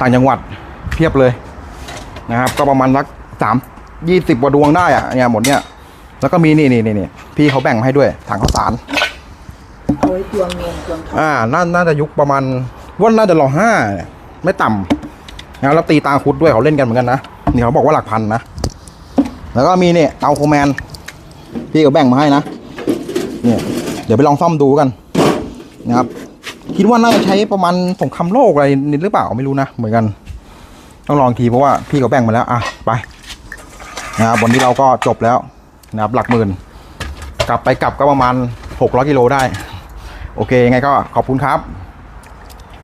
ต่างจังหวัดเพียบเลยนะครับก็ประมาณสัก20 กว่าดวงได้อะเนี่ยหมดเนี่ยแล้วก็มีนี่พี่เขาแบ่งมาให้ด้วยถังข้าวสารเอาไว้ตวงเงินตวงทองน่าจะยุคประมาณว่าน่าจะร.5เนี่ยไม่ต่ำนะแล้วตีตาคุดด้วยเขาเล่นกันเหมือนกันนะนี่เขาบอกว่าหลักพันนะแล้วก็มีเนี่ยเตาโคแมนพี่เขาแบ่งมาให้นะเนี่ยเดี๋ยวไปลองซ่อมดูกันนะครับคิดว่าน่าจะใช้ประมาณสงครามโลกอะไรนิดหรือเปล่าไม่รู้นะเหมือนกันต้องลองทีเพราะว่าพี่เขาแบ่งมาแล้วไปนะครับวันนี้เราก็จบแล้วนะครับหลักหมื่นกลับก็ประมาณ600 กิโลได้โอเคยังไงก็ขอบคุณครับ